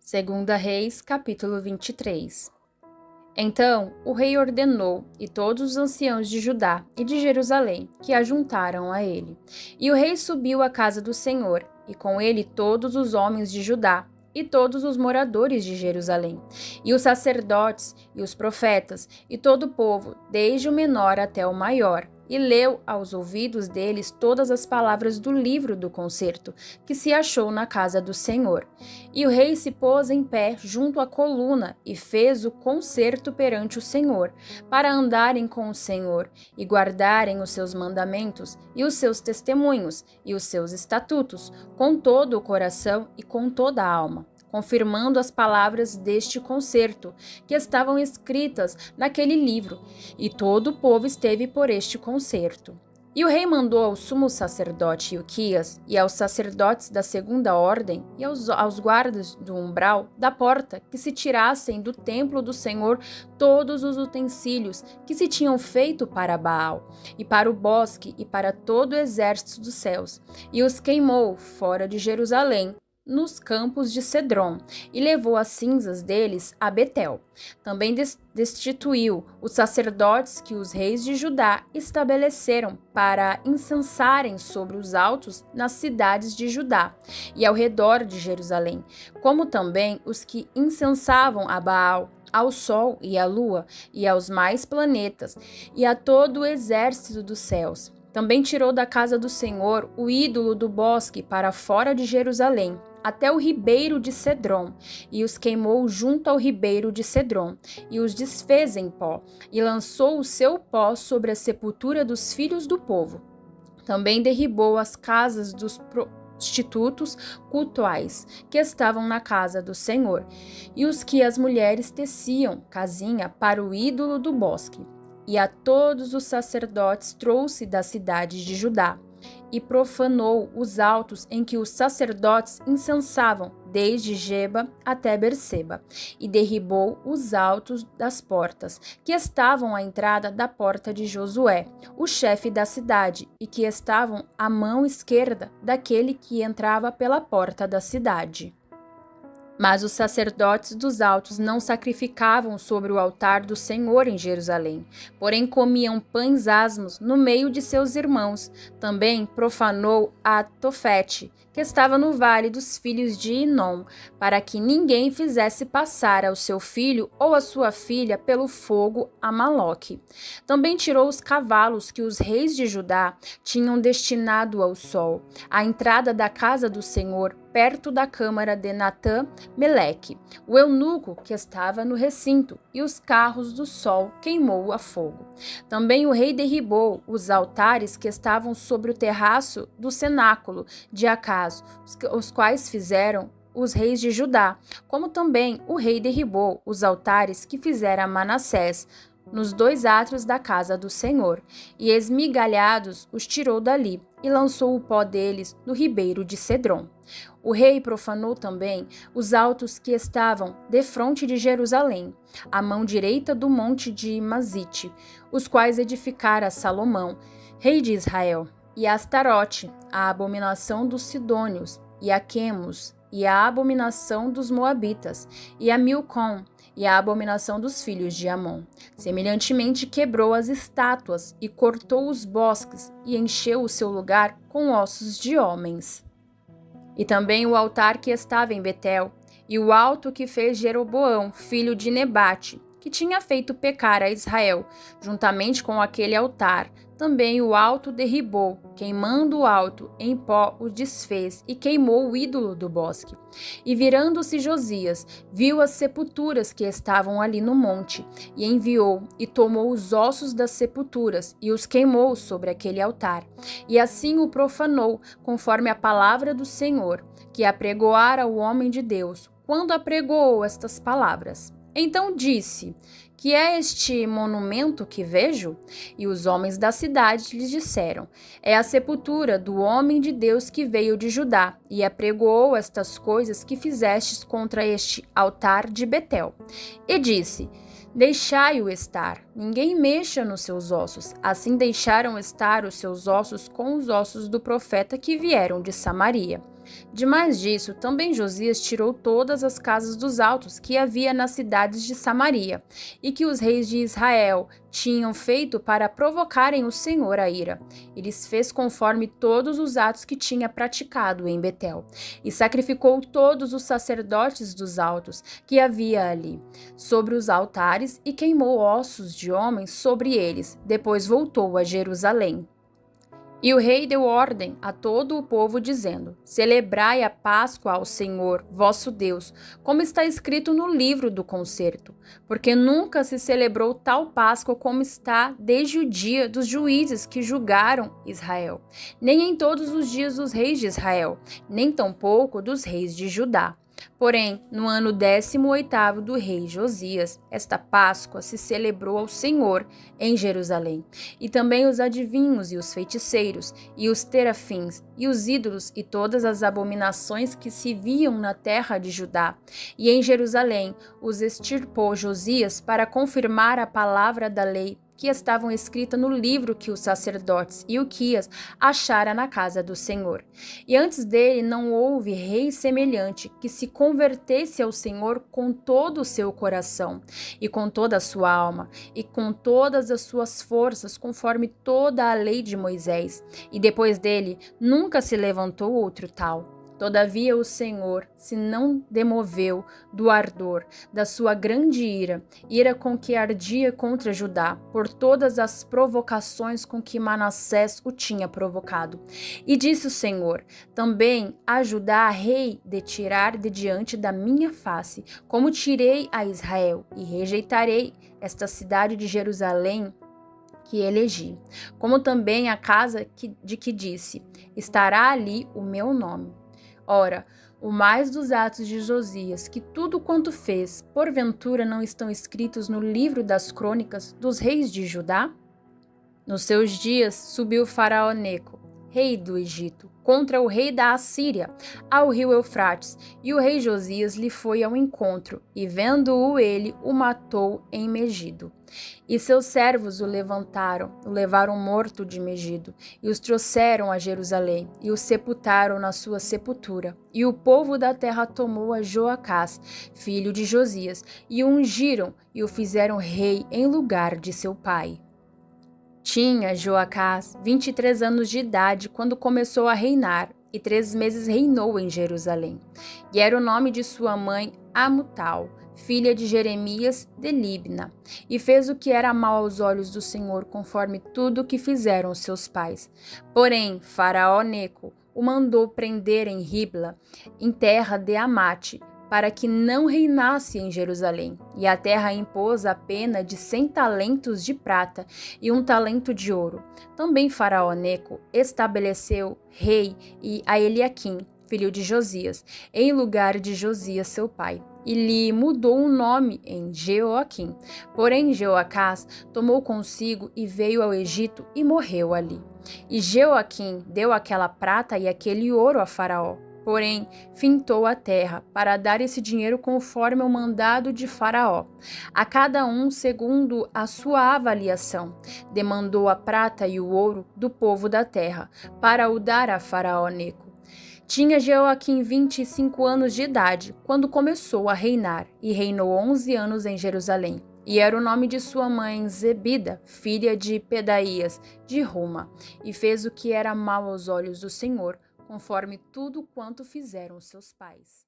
Segunda Reis, capítulo 23. Então o rei ordenou, e todos os anciãos de Judá e de Jerusalém, que ajuntaram a ele. E o rei subiu à casa do Senhor, e com ele todos os homens de Judá, e todos os moradores de Jerusalém, e os sacerdotes, e os profetas, e todo o povo, desde o menor até o maior, e leu aos ouvidos deles todas as palavras do livro do concerto, que se achou na casa do Senhor. E o rei se pôs em pé junto à coluna e fez o concerto perante o Senhor, para andarem com o Senhor, e guardarem os seus mandamentos, e os seus testemunhos, e os seus estatutos, com todo o coração e com toda a alma, confirmando as palavras deste concerto, que estavam escritas naquele livro, e todo o povo esteve por este concerto. E o rei mandou ao sumo sacerdote Ilquias e aos sacerdotes da segunda ordem e aos guardas do umbral da porta que se tirassem do templo do Senhor todos os utensílios que se tinham feito para Baal, e para o bosque e para todo o exército dos céus, e os queimou fora de Jerusalém, nos campos de Cedron, e levou as cinzas deles a Betel. Também destituiu os sacerdotes que os reis de Judá estabeleceram para incensarem sobre os altos nas cidades de Judá e ao redor de Jerusalém, como também os que incensavam a Baal, ao sol e à lua, e aos mais planetas, e a todo o exército dos céus. Também tirou da casa do Senhor o ídolo do bosque para fora de Jerusalém, até o ribeiro de Cedron, e os queimou junto ao ribeiro de Cedron, e os desfez em pó, e lançou o seu pó sobre a sepultura dos filhos do povo. Também derribou as casas dos prostitutos cultuais que estavam na casa do Senhor, e os que as mulheres teciam casinha para o ídolo do bosque. E a todos os sacerdotes trouxe das cidades de Judá, e profanou os altos em que os sacerdotes incensavam, desde Geba até Berseba, e derribou os altos das portas, que estavam à entrada da porta de Josué, o chefe da cidade, e que estavam à mão esquerda daquele que entrava pela porta da cidade. Mas os sacerdotes dos altos não sacrificavam sobre o altar do Senhor em Jerusalém, porém comiam pães asmos no meio de seus irmãos. Também profanou a Tofete, que estava no vale dos filhos de Inom, para que ninguém fizesse passar ao seu filho ou a sua filha pelo fogo a Maloque. Também tirou os cavalos que os reis de Judá tinham destinado ao sol, à entrada da casa do Senhor, perto da câmara de Natã-Meleque, o eunuco que estava no recinto, e os carros do sol queimou a fogo. Também o rei derribou os altares que estavam sobre o terraço do cenáculo de Acaz, os quais fizeram os reis de Judá, como também o rei derribou os altares que fizera Manassés, nos dois átrios da casa do Senhor, e esmigalhados os tirou dali, e lançou o pó deles no ribeiro de Cedron. O rei profanou também os altos que estavam defronte de Jerusalém, à mão direita do monte de Mazite, os quais edificara Salomão, rei de Israel, e a Astarote, a abominação dos Sidônios, e a Quemos, e a abominação dos Moabitas, e a Milcom, e a abominação dos filhos de Amon. Semelhantemente quebrou as estátuas e cortou os bosques e encheu o seu lugar com ossos de homens. E também o altar que estava em Betel, e o alto que fez Jeroboão, filho de Nebate, que tinha feito pecar a Israel, juntamente com aquele altar. Também o alto derribou, queimando o alto, em pó o desfez e queimou o ídolo do bosque. E virando-se Josias, viu as sepulturas que estavam ali no monte, e enviou e tomou os ossos das sepulturas e os queimou sobre aquele altar. E assim o profanou, conforme a palavra do Senhor, que apregoara o homem de Deus, quando apregoou estas palavras. Então disse: que é este monumento que vejo? E os homens da cidade lhes disseram: é a sepultura do homem de Deus que veio de Judá, e apregoou estas coisas que fizestes contra este altar de Betel. E disse: deixai-o estar, ninguém mexa nos seus ossos. Assim deixaram estar os seus ossos com os ossos do profeta que vieram de Samaria. Demais disso, também Josias tirou todas as casas dos altos que havia nas cidades de Samaria, e que os reis de Israel tinham feito para provocarem o Senhor a ira. Eles fez conforme todos os atos que tinha praticado em Betel, e sacrificou todos os sacerdotes dos altos que havia ali, sobre os altares, e queimou ossos de homens sobre eles. Depois voltou a Jerusalém. E o rei deu ordem a todo o povo, dizendo: Celebrai a Páscoa ao Senhor, vosso Deus, como está escrito no livro do concerto, porque nunca se celebrou tal Páscoa como está desde o dia dos juízes que julgaram Israel, nem em todos os dias dos reis de Israel, nem tampouco dos reis de Judá. Porém, no ano 18º do rei Josias, esta Páscoa se celebrou ao Senhor em Jerusalém. E também os adivinhos e os feiticeiros, e os terafins, e os ídolos, e todas as abominações que se viam na terra de Judá. E em Jerusalém os extirpou Josias para confirmar a palavra da lei que estavam escritas no livro que os sacerdotes e Uquias achara na casa do Senhor. E antes dele não houve rei semelhante que se convertesse ao Senhor com todo o seu coração, e com toda a sua alma, e com todas as suas forças, conforme toda a lei de Moisés. E depois dele nunca se levantou outro tal. Todavia o Senhor se não demoveu do ardor da sua grande ira com que ardia contra Judá, por todas as provocações com que Manassés o tinha provocado. E disse o Senhor: também a Judá rei de tirar de diante da minha face, como tirei a Israel, e rejeitarei esta cidade de Jerusalém que elegi, como também a casa de que disse: estará ali o meu nome. Ora, o mais dos atos de Josias, que tudo quanto fez, porventura não estão escritos no livro das crônicas dos reis de Judá? Nos seus dias subiu Faraó Neco, rei do Egito, contra o rei da Assíria, ao rio Eufrates, e o rei Josias lhe foi ao encontro, e vendo-o ele, o matou em Megido. E seus servos o levaram morto de Megido, e os trouxeram a Jerusalém, e o sepultaram na sua sepultura. E o povo da terra tomou a Joacás, filho de Josias, e o ungiram, e o fizeram rei em lugar de seu pai. Tinha Joacás 23 anos de idade quando começou a reinar, e 3 meses reinou em Jerusalém. E era o nome de sua mãe Amutal, filha de Jeremias de Libna, e fez o que era mal aos olhos do Senhor, conforme tudo o que fizeram seus pais. Porém, Faraó Neco o mandou prender em Ribla, em terra de Amate, para que não reinasse em Jerusalém. E a terra impôs a pena de 100 talentos de prata e 1 talento de ouro. Também Faraó Neco estabeleceu rei a Eliaquim, filho de Josias, em lugar de Josias seu pai, e lhe mudou o nome em Jeoaquim. Porém Jeoacás tomou consigo e veio ao Egito e morreu ali. E Jeoaquim deu aquela prata e aquele ouro a Faraó. Porém, fintou a terra para dar esse dinheiro conforme o mandado de Faraó, a cada um segundo a sua avaliação. Demandou a prata e o ouro do povo da terra, para o dar a Faraó Neco. Tinha Jeoaquim 25 anos de idade, quando começou a reinar, e reinou 11 anos em Jerusalém. E era o nome de sua mãe Zebida, filha de Pedaías, de Ruma, e fez o que era mal aos olhos do Senhor, conforme tudo quanto fizeram seus pais.